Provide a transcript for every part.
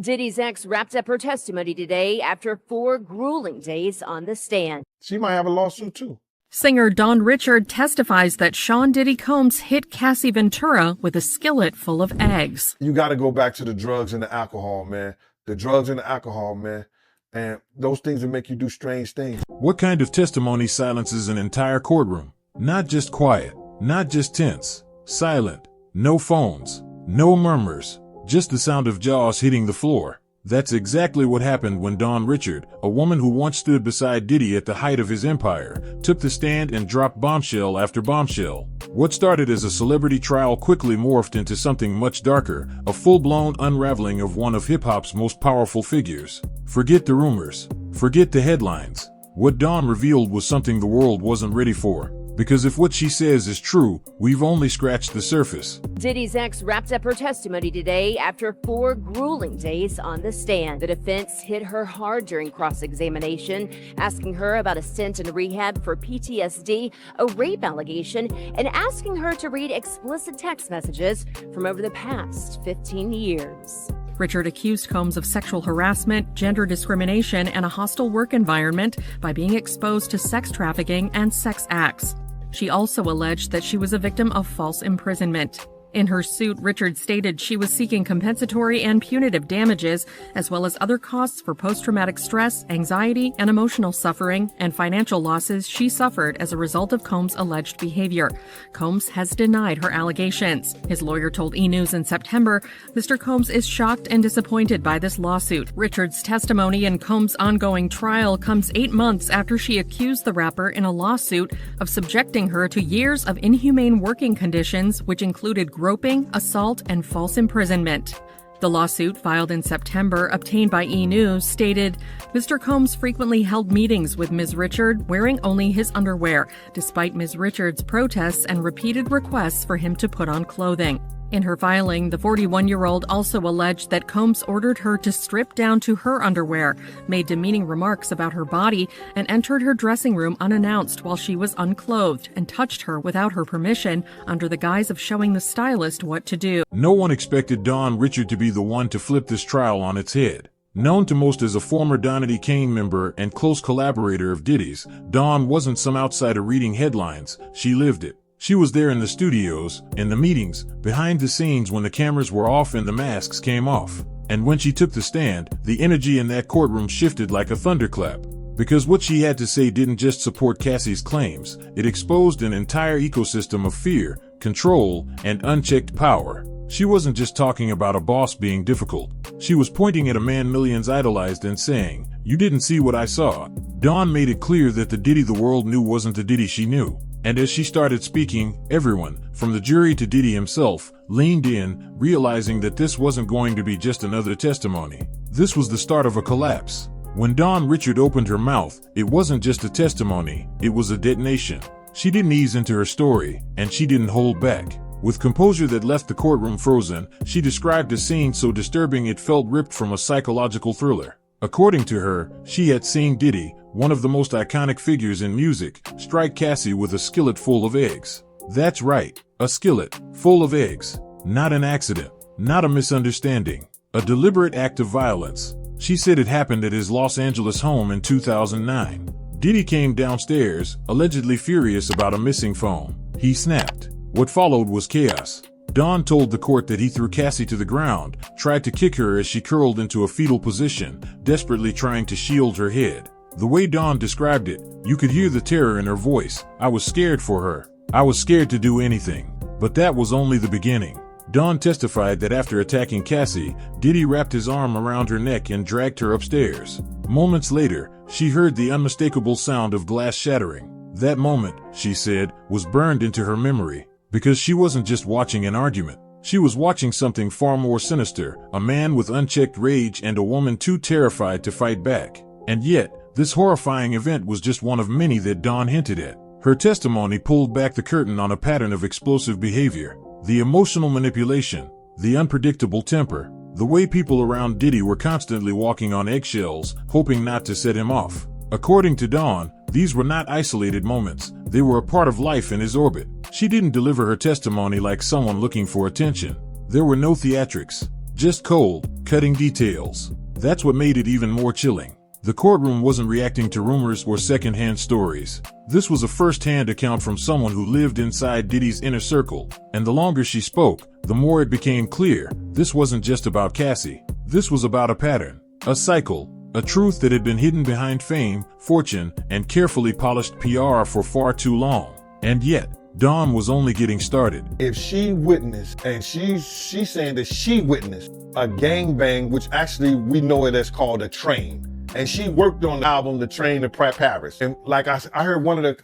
Diddy's ex wrapped up her testimony today after 4 grueling days on the stand. She might have a lawsuit too. Singer Don Richard testifies that Sean Diddy Combs hit Cassie Ventura with a skillet full of eggs. You got to go back to the drugs and the alcohol, man. The drugs and the alcohol, man. And those things will make you do strange things. What kind of testimony silences an entire courtroom? Not just quiet, not just tense, silent, no phones, no murmurs, just the sound of jaws hitting the floor. That's exactly what happened when Dawn Richard, a woman who once stood beside Diddy at the height of his empire, took the stand and dropped bombshell after bombshell. What started as a celebrity trial quickly morphed into something much darker, a full-blown unraveling of one of hip-hop's most powerful figures. Forget the rumors. Forget the headlines. What Dawn revealed was something the world wasn't ready for. Because if what she says is true, we've only scratched the surface. Diddy's ex wrapped up her testimony today after 4 grueling days on the stand. The defense hit her hard during cross-examination, asking her about a stint in rehab for PTSD, a rape allegation, and asking her to read explicit text messages from over the past 15 years. Richard accused Combs of sexual harassment, gender discrimination, and a hostile work environment by being exposed to sex trafficking and sex acts. She also alleged that she was a victim of false imprisonment. In her suit, Richard stated she was seeking compensatory and punitive damages, as well as other costs for post-traumatic stress, anxiety, and emotional suffering, and financial losses she suffered as a result of Combs' alleged behavior. Combs has denied her allegations. His lawyer told E! News in September, Mr. Combs is shocked and disappointed by this lawsuit. Richard's testimony in Combs' ongoing trial comes 8 months after she accused the rapper in a lawsuit of subjecting her to years of inhumane working conditions, which included groping, assault, and false imprisonment. The lawsuit, filed in September, obtained by E! News, stated, Mr. Combs frequently held meetings with Ms. Richard wearing only his underwear, despite Ms. Richard's protests and repeated requests for him to put on clothing. In her filing, the 41-year-old also alleged that Combs ordered her to strip down to her underwear, made demeaning remarks about her body, and entered her dressing room unannounced while she was unclothed, and touched her without her permission under the guise of showing the stylist what to do. No one expected Dawn Richard to be the one to flip this trial on its head. Known to most as a former Danity Kane member and close collaborator of Diddy's, Dawn wasn't some outsider reading headlines, she lived it. She was there in the studios, in the meetings, behind the scenes when the cameras were off and the masks came off. And when she took the stand, the energy in that courtroom shifted like a thunderclap. Because what she had to say didn't just support Cassie's claims, it exposed an entire ecosystem of fear, control, and unchecked power. She wasn't just talking about a boss being difficult. She was pointing at a man millions idolized and saying, "You didn't see what I saw." Dawn made it clear that the Diddy the world knew wasn't the Diddy she knew. And as she started speaking, everyone, from the jury to Diddy himself, leaned in, realizing that this wasn't going to be just another testimony. This was the start of a collapse. When Dawn Richard opened her mouth, it wasn't just a testimony, it was a detonation. She didn't ease into her story, and she didn't hold back. With composure that left the courtroom frozen, she described a scene so disturbing it felt ripped from a psychological thriller. According to her, she had seen Diddy, one of the most iconic figures in music, strike Cassie with a skillet full of eggs. That's right, a skillet full of eggs. Not an accident, not a misunderstanding, a deliberate act of violence. She said it happened at his Los Angeles home in 2009. Diddy came downstairs, allegedly furious about a missing phone. He snapped. What followed was chaos. Dawn told the court that he threw Cassie to the ground, tried to kick her as she curled into a fetal position, desperately trying to shield her head. The way Dawn described it, you could hear the terror in her voice. I was scared for her. I was scared to do anything. But that was only the beginning. Dawn testified that after attacking Cassie, Diddy wrapped his arm around her neck and dragged her upstairs. Moments later, she heard the unmistakable sound of glass shattering. That moment, she said, was burned into her memory. Because she wasn't just watching an argument. She was watching something far more sinister, a man with unchecked rage and a woman too terrified to fight back. And yet, this horrifying event was just one of many that Dawn hinted at. Her testimony pulled back the curtain on a pattern of explosive behavior. The emotional manipulation, the unpredictable temper, the way people around Diddy were constantly walking on eggshells, hoping not to set him off. According to Dawn, these were not isolated moments. They were a part of life in his orbit. She didn't deliver her testimony like someone looking for attention. There were no theatrics. Just cold, cutting details. That's what made it even more chilling. The courtroom wasn't reacting to rumors or secondhand stories. This was a first-hand account from someone who lived inside Diddy's inner circle, and the longer she spoke, the more it became clear this wasn't just about Cassie. This was about a pattern, a cycle, a truth that had been hidden behind fame, fortune, and carefully polished PR for far too long. And yet, Dawn was only getting started. If she witnessed, and she's saying that she witnessed a gangbang, which actually we know it as called a train. And she worked on the album, The Train to Paris. And like I heard one of the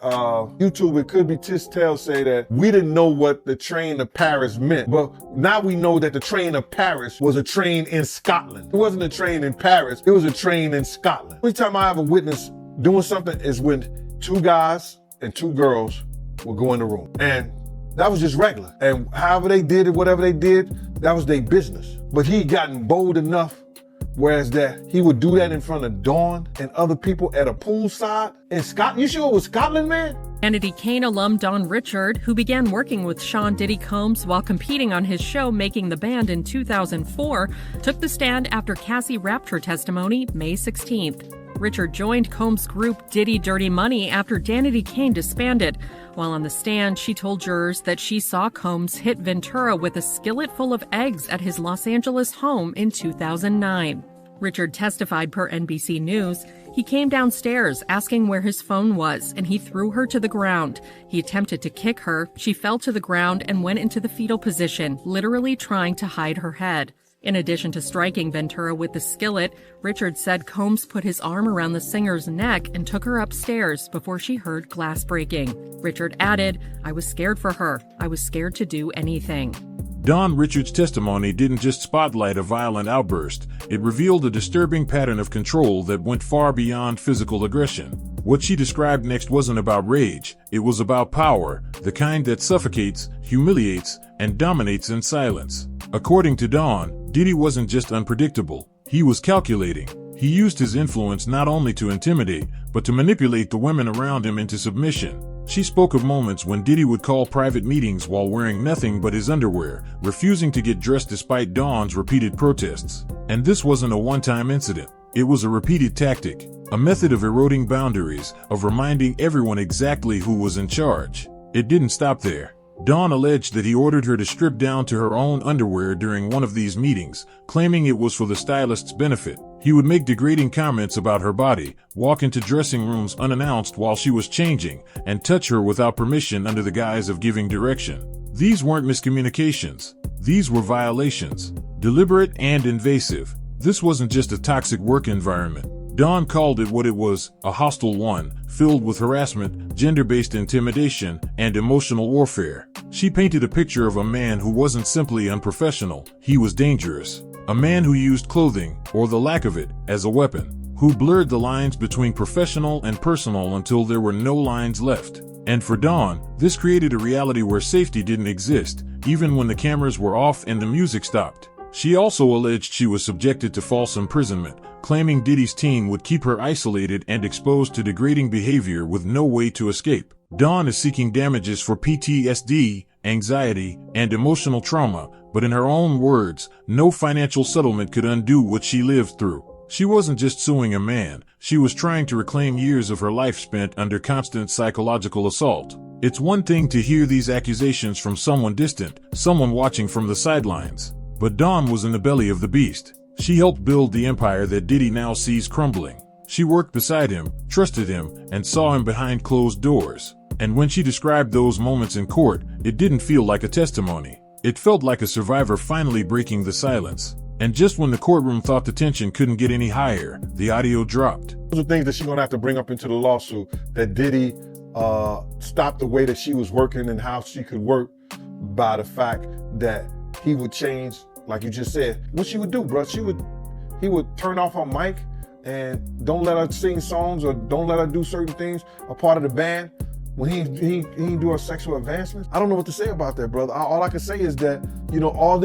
YouTube, it could be Tistel, say that we didn't know what the train to Paris meant. But now we know that the train to Paris was a train in Scotland. It wasn't a train in Paris, it was a train in Scotland. Every time I have a witness doing something is when 2 guys and 2 girls will go in the room. And that was just regular. And however they did it, whatever they did, that was their business. But he gotten bold enough whereas that he would do that in front of Dawn and other people at a poolside in Scotland. You sure it was Scotland, man? Danity Kane alum Don Richard, who began working with Sean Diddy Combs while competing on his show Making the Band in 2004, took the stand after Cassie wrapped her testimony May 16th. Richard joined Combs' group Diddy Dirty Money after Danity Kane disbanded. While on the stand, she told jurors that she saw Combs hit Ventura with a skillet full of eggs at his Los Angeles home in 2009. Richard testified per NBC News. He came downstairs asking where his phone was, and he threw her to the ground. He attempted to kick her. She fell to the ground and went into the fetal position, literally trying to hide her head. In addition to striking Ventura with the skillet, Richard said Combs put his arm around the singer's neck and took her upstairs before she heard glass breaking. Richard added, "I was scared for her. I was scared to do anything." Don Richard's testimony didn't just spotlight a violent outburst, it revealed a disturbing pattern of control that went far beyond physical aggression. What she described next wasn't about rage, it was about power, the kind that suffocates, humiliates, and dominates in silence. According to Dawn, Diddy wasn't just unpredictable, he was calculating. He used his influence not only to intimidate, but to manipulate the women around him into submission. She spoke of moments when Diddy would call private meetings while wearing nothing but his underwear, refusing to get dressed despite Dawn's repeated protests. And this wasn't a one-time incident. It was a repeated tactic, a method of eroding boundaries, of reminding everyone exactly who was in charge. It didn't stop there. Dawn alleged that he ordered her to strip down to her own underwear during one of these meetings, claiming it was for the stylist's benefit. He would make degrading comments about her body, walk into dressing rooms unannounced while she was changing, and touch her without permission under the guise of giving direction. These weren't miscommunications. These were violations. Deliberate and invasive. This wasn't just a toxic work environment. Dawn called it what it was, a hostile one, filled with harassment, gender-based intimidation, and emotional warfare. She painted a picture of a man who wasn't simply unprofessional, he was dangerous. A man who used clothing, or the lack of it, as a weapon, who blurred the lines between professional and personal until there were no lines left. And for Dawn, this created a reality where safety didn't exist, even when the cameras were off and the music stopped. She also alleged she was subjected to false imprisonment, claiming Diddy's team would keep her isolated and exposed to degrading behavior with no way to escape. Dawn is seeking damages for PTSD, anxiety, and emotional trauma, but in her own words, no financial settlement could undo what she lived through. She wasn't just suing a man, she was trying to reclaim years of her life spent under constant psychological assault. It's one thing to hear these accusations from someone distant, someone watching from the sidelines. But Dawn was in the belly of the beast. She helped build the empire that Diddy now sees crumbling. She worked beside him, trusted him, and saw him behind closed doors. And when she described those moments in court, it didn't feel like a testimony. It felt like a survivor finally breaking the silence. And just when the courtroom thought the tension couldn't get any higher, the audio dropped. Those are things that she's gonna have to bring up into the lawsuit, that Diddy stopped the way that she was working and how she could work by the fact that he would change, like you just said. What she would do, bro, he would turn off her mic and don't let her sing songs or don't let her do certain things, a part of the band, when he didn't do her sexual advancements. I don't know what to say about that, brother. All I can say is that, you know, all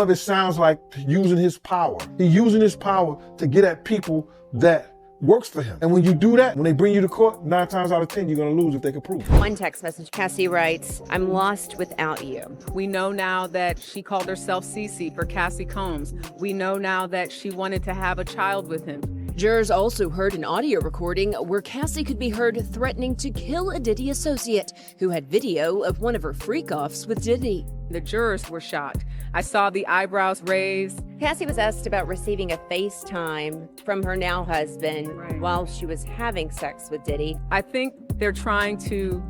of it sounds like using his power. He's using his power to get at people that works for him. And when you do that, when they bring you to court, 9 times out of 10, you're gonna lose if they can prove it. One text message, Cassie writes, "I'm lost without you." We know now that she called herself Cece for Cassie Combs. We know now that she wanted to have a child with him. Jurors also heard an audio recording where Cassie could be heard threatening to kill a Diddy associate who had video of one of her freak-offs with Diddy. The jurors were shocked. I saw the eyebrows raised. Cassie was asked about receiving a FaceTime from her now husband while she was having sex with Diddy. I think they're trying to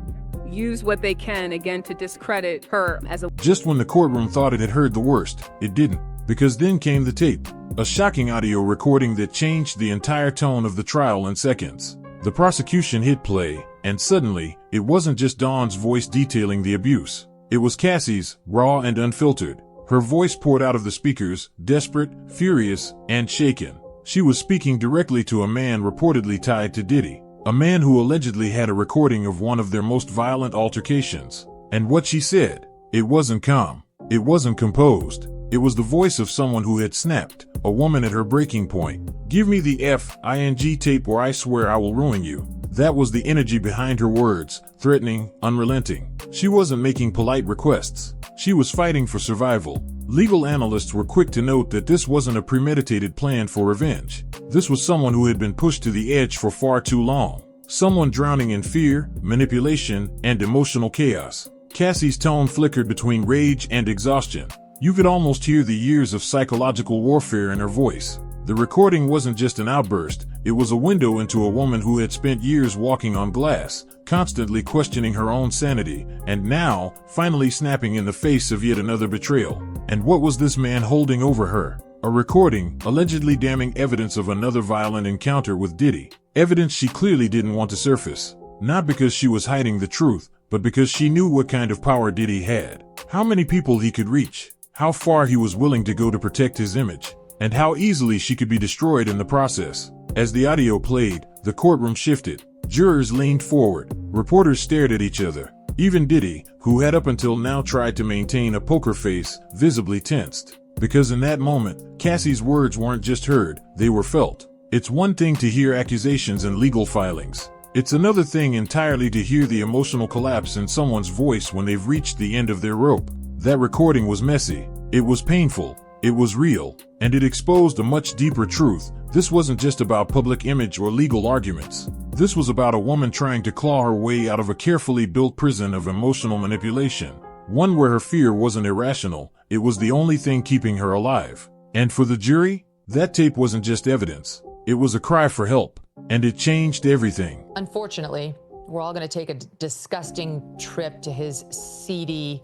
use what they can, again, to discredit her as a... Just when the courtroom thought it had heard the worst, it didn't. Because then came the tape. A shocking audio recording that changed the entire tone of the trial in seconds. The prosecution hit play, and suddenly, it wasn't just Dawn's voice detailing the abuse. It was Cassie's, raw and unfiltered. Her voice poured out of the speakers, desperate, furious, and shaken. She was speaking directly to a man reportedly tied to Diddy. A man who allegedly had a recording of one of their most violent altercations. And what she said, it wasn't calm. It wasn't composed. It was the voice of someone who had snapped, a woman at her breaking point. "Give me the F.I.N.G. tape or I swear I will ruin you." That was the energy behind her words, threatening, unrelenting. She wasn't making polite requests. She was fighting for survival. Legal analysts were quick to note that this wasn't a premeditated plan for revenge. This was someone who had been pushed to the edge for far too long. Someone drowning in fear, manipulation, and emotional chaos. Cassie's tone flickered between rage and exhaustion. You could almost hear the years of psychological warfare in her voice. The recording wasn't just an outburst, it was a window into a woman who had spent years walking on glass, constantly questioning her own sanity, and now, finally snapping in the face of yet another betrayal. And what was this man holding over her? A recording, allegedly damning evidence of another violent encounter with Diddy. Evidence she clearly didn't want to surface. Not because she was hiding the truth, but because she knew what kind of power Diddy had. How many people he could reach. How far he was willing to go to protect his image. And how easily she could be destroyed in the process. As the audio played, the courtroom shifted. Jurors leaned forward. Reporters stared at each other. Even Diddy, who had up until now tried to maintain a poker face, visibly tensed. Because in that moment, Cassie's words weren't just heard, they were felt. It's one thing to hear accusations and legal filings. It's another thing entirely to hear the emotional collapse in someone's voice when they've reached the end of their rope. That recording was messy. It was painful. It was real. And it exposed a much deeper truth. This wasn't just about public image or legal arguments. This was about a woman trying to claw her way out of a carefully built prison of emotional manipulation. One where her fear wasn't irrational, it was the only thing keeping her alive. And for the jury, that tape wasn't just evidence. It was a cry for help. And it changed everything. Unfortunately, we're all going to take a disgusting trip to his seedy,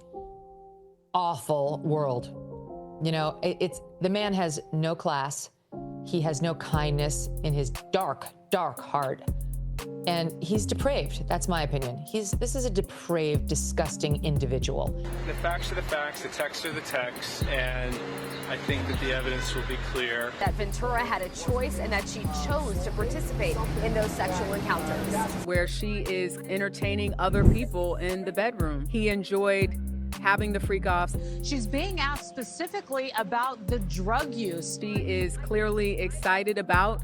awful world. You know, the man has no class. He has no kindness in his dark, dark heart. And he's depraved. That's my opinion. This is a depraved, disgusting individual. The facts are the facts, the texts are the texts, and I think that the evidence will be clear. That Ventura had a choice and that she chose to participate in those sexual encounters. Where she is entertaining other people in the bedroom. He enjoyed having the freak-offs. She's being asked specifically about the drug use. She is clearly excited about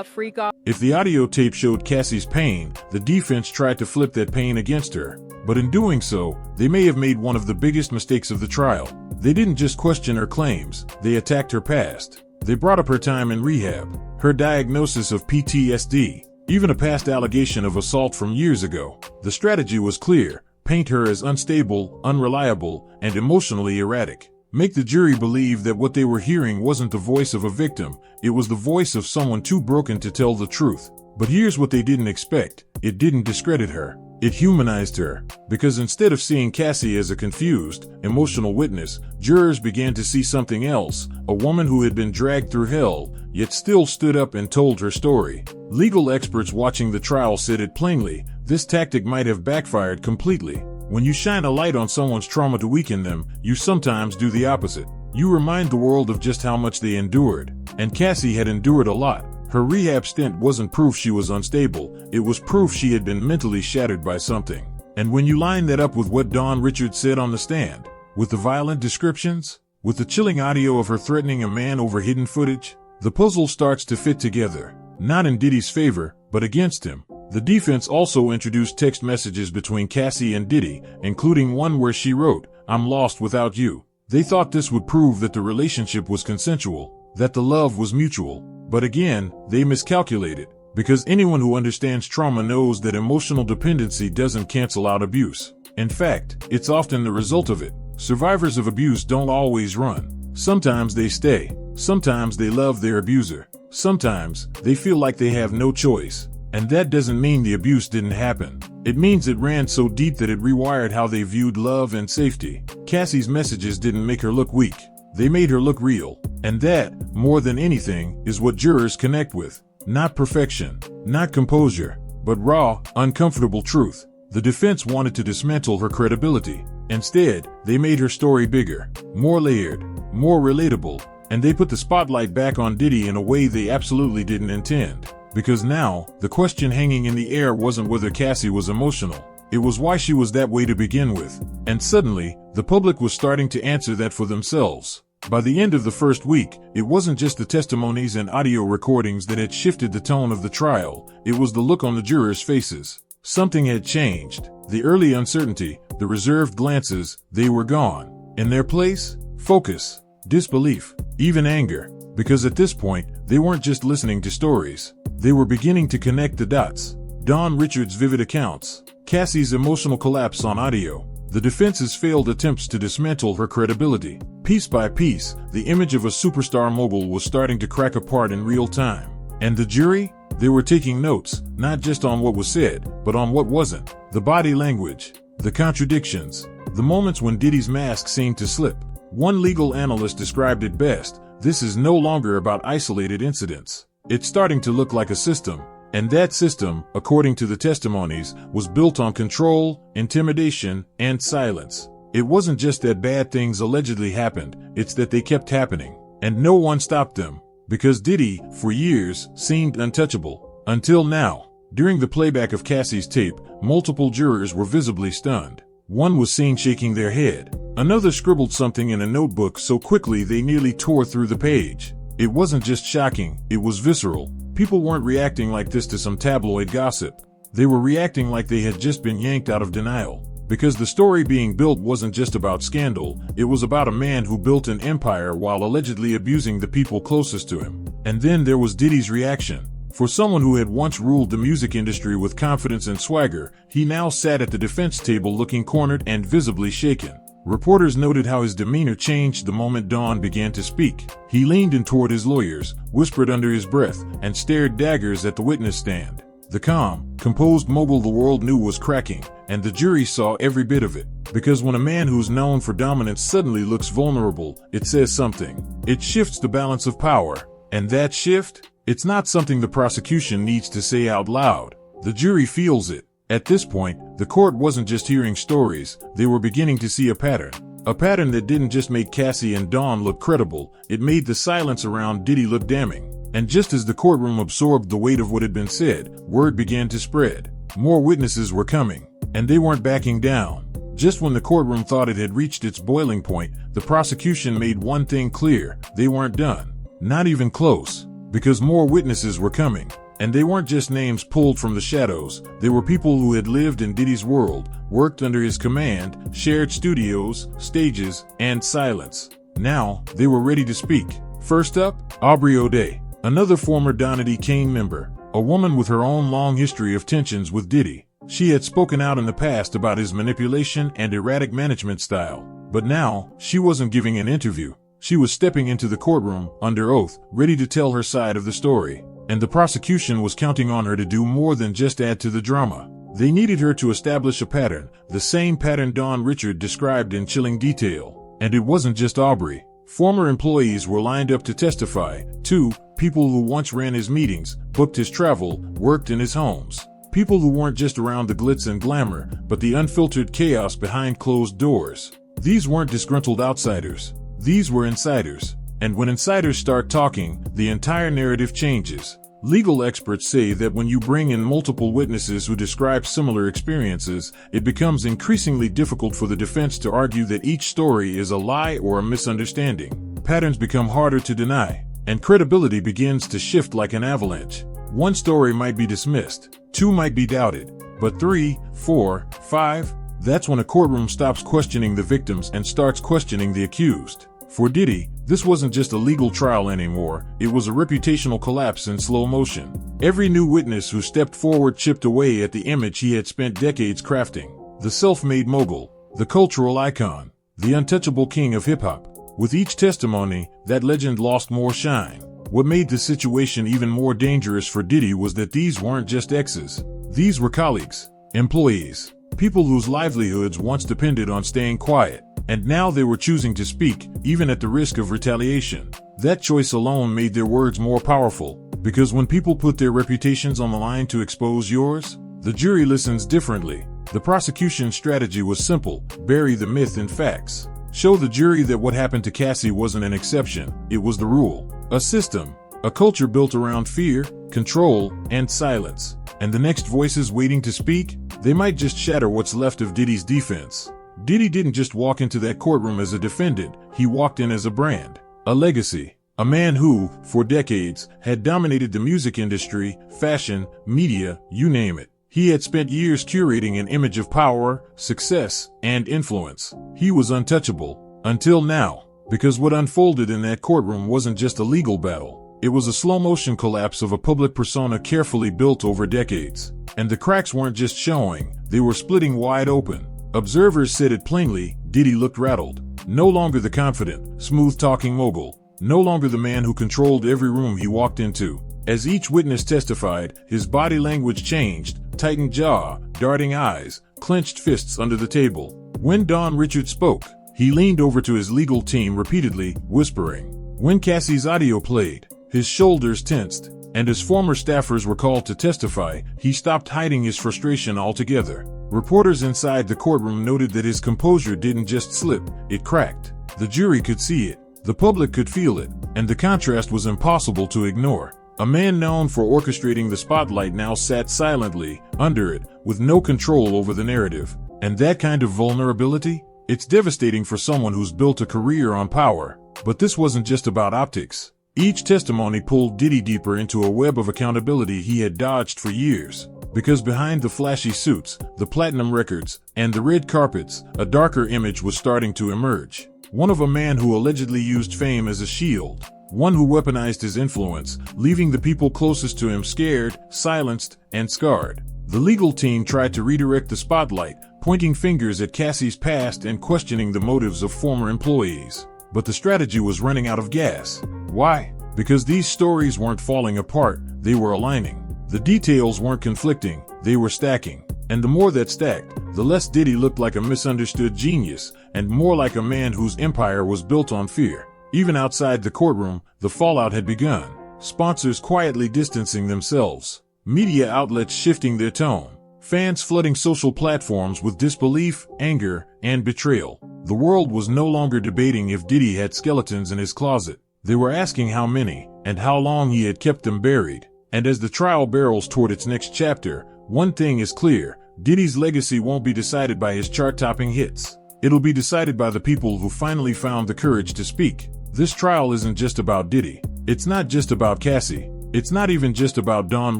freak-off. If the audio tape showed Cassie's pain, the defense tried to flip that pain against her. But in doing so, they may have made one of the biggest mistakes of the trial. They didn't just question her claims, they attacked her past. They brought up her time in rehab, her diagnosis of PTSD, even a past allegation of assault from years ago. The strategy was clear. Paint her as unstable, unreliable, and emotionally erratic. Make the jury believe that what they were hearing wasn't the voice of a victim, it was the voice of someone too broken to tell the truth. But here's what they didn't expect. It didn't discredit her. It humanized her. Because instead of seeing Cassie as a confused, emotional witness, jurors began to see something else, a woman who had been dragged through hell, yet still stood up and told her story. Legal experts watching the trial said it plainly. This tactic might have backfired completely. When you shine a light on someone's trauma to weaken them, you sometimes do the opposite. You remind the world of just how much they endured. And Cassie had endured a lot. Her rehab stint wasn't proof she was unstable, it was proof she had been mentally shattered by something. And when you line that up with what Dawn Richards said on the stand, with the violent descriptions, with the chilling audio of her threatening a man over hidden footage, the puzzle starts to fit together. not in Diddy's favor, but against him. The defense also introduced text messages between Cassie and Diddy, including one where she wrote, "I'm lost without you." They thought this would prove that the relationship was consensual, that the love was mutual. But again, they miscalculated, because anyone who understands trauma knows that emotional dependency doesn't cancel out abuse. In fact, it's often the result of it. Survivors of abuse don't always run. Sometimes they stay. Sometimes they love their abuser. Sometimes they feel like they have no choice. And that doesn't mean the abuse didn't happen. It means it ran so deep that it rewired how they viewed love and safety. Cassie's messages didn't make her look weak. They made her look real. And that, more than anything, is what jurors connect with. Not perfection, not composure, but raw, uncomfortable truth. The defense wanted to dismantle her credibility. Instead, they made her story bigger, more layered, more relatable, and they put the spotlight back on Diddy in a way they absolutely didn't intend. Because now, the question hanging in the air wasn't whether Cassie was emotional. It was why she was that way to begin with. And suddenly, the public was starting to answer that for themselves. By the end of the first week, it wasn't just the testimonies and audio recordings that had shifted the tone of the trial. It was the look on the jurors' faces. Something had changed. The early uncertainty, the reserved glances, they were gone. In their place, focus, disbelief, even anger. Because at this point, they weren't just listening to stories. They were beginning to connect the dots. Dawn Richards' vivid accounts, Cassie's emotional collapse on audio, the defense's failed attempts to dismantle her credibility. Piece by piece, the image of a superstar mogul was starting to crack apart in real time. And the jury? They were taking notes, not just on what was said, but on what wasn't. The body language, the contradictions, the moments when Diddy's mask seemed to slip. One legal analyst described it best: this is no longer about isolated incidents. It's starting to look like a system. And that system, according to the testimonies, was built on control, intimidation, and silence. It wasn't just that bad things allegedly happened, it's that they kept happening. And no one stopped them. Because Diddy, for years, seemed untouchable. Until now. During the playback of Cassie's tape, multiple jurors were visibly stunned. One was seen shaking their head. Another scribbled something in a notebook so quickly they nearly tore through the page. It wasn't just shocking, it was visceral. People weren't reacting like this to some tabloid gossip. They were reacting like they had just been yanked out of denial. Because the story being built wasn't just about scandal, it was about a man who built an empire while allegedly abusing the people closest to him. And then there was Diddy's reaction. For someone who had once ruled the music industry with confidence and swagger, he now sat at the defense table looking cornered and visibly shaken. Reporters noted how his demeanor changed the moment Dawn began to speak. He leaned in toward his lawyers, whispered under his breath, and stared daggers at the witness stand. The calm, composed mogul the world knew was cracking, and the jury saw every bit of it. Because when a man who's known for dominance suddenly looks vulnerable, it says something. It shifts the balance of power. And that shift? It's not something the prosecution needs to say out loud. The jury feels it. At this point, the court wasn't just hearing stories, they were beginning to see a pattern. A pattern that didn't just make Cassie and Dawn look credible, it made the silence around Diddy look damning. And just as the courtroom absorbed the weight of what had been said, word began to spread. More witnesses were coming, and they weren't backing down. Just when the courtroom thought it had reached its boiling point, the prosecution made one thing clear: they weren't done. Not even close. Because more witnesses were coming. And they weren't just names pulled from the shadows, they were people who had lived in Diddy's world, worked under his command, shared studios, stages, and silence. Now, they were ready to speak. First up, Aubrey O'Day, another former Danity Kane member, a woman with her own long history of tensions with Diddy. She had spoken out in the past about his manipulation and erratic management style. But now, she wasn't giving an interview. She was stepping into the courtroom, under oath, ready to tell her side of the story. And the prosecution was counting on her to do more than just add to the drama. They needed her to establish a pattern, the same pattern Dawn Richard described in chilling detail. And it wasn't just Aubrey. Former employees were lined up to testify, too, people who once ran his meetings, booked his travel, worked in his homes. People who weren't just around the glitz and glamour, but the unfiltered chaos behind closed doors. These weren't disgruntled outsiders. These were insiders. And when insiders start talking, the entire narrative changes. Legal experts say that when you bring in multiple witnesses who describe similar experiences, it becomes increasingly difficult for the defense to argue that each story is a lie or a misunderstanding. Patterns become harder to deny, and credibility begins to shift like an avalanche. One story might be dismissed, two might be doubted, but 3, 4, 5, that's when a courtroom stops questioning the victims and starts questioning the accused. For Diddy, this wasn't just a legal trial anymore, it was a reputational collapse in slow motion. Every new witness who stepped forward chipped away at the image he had spent decades crafting. The self-made mogul, the cultural icon, the untouchable king of hip-hop. With each testimony, that legend lost more shine. What made the situation even more dangerous for Diddy was that these weren't just exes. These were colleagues, employees, people whose livelihoods once depended on staying quiet. And now they were choosing to speak, even at the risk of retaliation. That choice alone made their words more powerful, because when people put their reputations on the line to expose yours, the jury listens differently. The prosecution's strategy was simple: bury the myth in facts. Show the jury that what happened to Cassie wasn't an exception, it was the rule. A system, a culture built around fear, control, and silence. And the next voices waiting to speak, they might just shatter what's left of Diddy's defense. Diddy didn't just walk into that courtroom as a defendant, he walked in as a brand, a legacy, a man who, for decades, had dominated the music industry, fashion, media, you name it. He had spent years curating an image of power, success, and influence. He was untouchable, until now, because what unfolded in that courtroom wasn't just a legal battle. It was a slow-motion collapse of a public persona carefully built over decades. And the cracks weren't just showing, they were splitting wide open. Observers said it plainly: Diddy looked rattled. No longer the confident, smooth-talking mogul. No longer the man who controlled every room he walked into. As each witness testified, his body language changed: tightened jaw, darting eyes, clenched fists under the table. When Don Richard spoke, he leaned over to his legal team repeatedly, whispering. When Cassie's audio played, his shoulders tensed, and as former staffers were called to testify, he stopped hiding his frustration altogether. Reporters inside the courtroom noted that his composure didn't just slip, it cracked. The jury could see it, the public could feel it, and the contrast was impossible to ignore. A man known for orchestrating the spotlight now sat silently, under it, with no control over the narrative. And that kind of vulnerability? It's devastating for someone who's built a career on power. But this wasn't just about optics. Each testimony pulled Diddy deeper into a web of accountability he had dodged for years. Because behind the flashy suits, the platinum records, and the red carpets, a darker image was starting to emerge. One of a man who allegedly used fame as a shield. One who weaponized his influence, leaving the people closest to him scared, silenced, and scarred. The legal team tried to redirect the spotlight, pointing fingers at Cassie's past and questioning the motives of former employees. But the strategy was running out of gas. Why? Because these stories weren't falling apart, they were aligning. The details weren't conflicting, they were stacking. And the more that stacked, the less Diddy looked like a misunderstood genius, and more like a man whose empire was built on fear. Even outside the courtroom, the fallout had begun. Sponsors quietly distancing themselves. Media outlets shifting their tone. Fans flooding social platforms with disbelief, anger, and betrayal. The world was no longer debating if Diddy had skeletons in his closet. They were asking how many, and how long he had kept them buried. And as the trial barrels toward its next chapter, one thing is clear: Diddy's legacy won't be decided by his chart-topping hits. It'll be decided by the people who finally found the courage to speak. This trial isn't just about Diddy. It's not just about Cassie. It's not even just about Don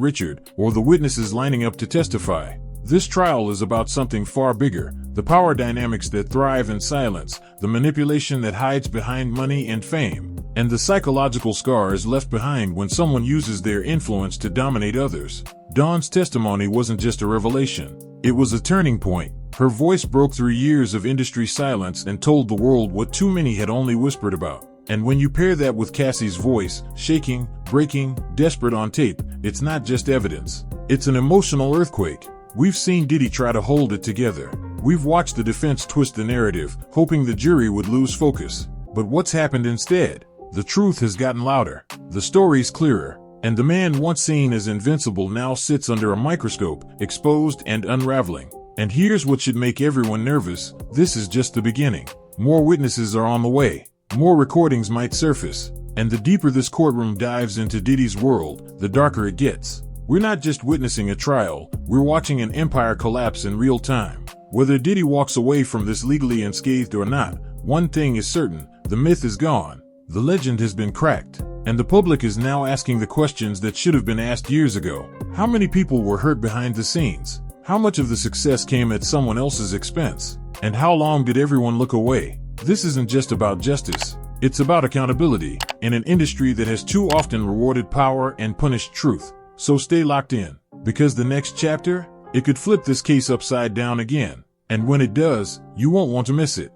Richard or the witnesses lining up to testify. This trial is about something far bigger: the power dynamics that thrive in silence, the manipulation that hides behind money and fame, and the psychological scars left behind when someone uses their influence to dominate others. Dawn's testimony wasn't just a revelation. It was a turning point. Her voice broke through years of industry silence and told the world what too many had only whispered about. And when you pair that with Cassie's voice, shaking, breaking, desperate on tape, it's not just evidence. It's an emotional earthquake. We've seen Diddy try to hold it together. We've watched the defense twist the narrative, hoping the jury would lose focus. But what's happened instead? The truth has gotten louder. The story's clearer. And the man once seen as invincible now sits under a microscope, exposed and unraveling. And here's what should make everyone nervous: this is just the beginning. More witnesses are on the way. More recordings might surface. And the deeper this courtroom dives into Diddy's world, the darker it gets. We're not just witnessing a trial, we're watching an empire collapse in real time. Whether Diddy walks away from this legally unscathed or not, one thing is certain: the myth is gone. The legend has been cracked. And the public is now asking the questions that should have been asked years ago. How many people were hurt behind the scenes? How much of the success came at someone else's expense? And how long did everyone look away? This isn't just about justice. It's about accountability in an industry that has too often rewarded power and punished truth. So stay locked in, because the next chapter, it could flip this case upside down again. And when it does, you won't want to miss it.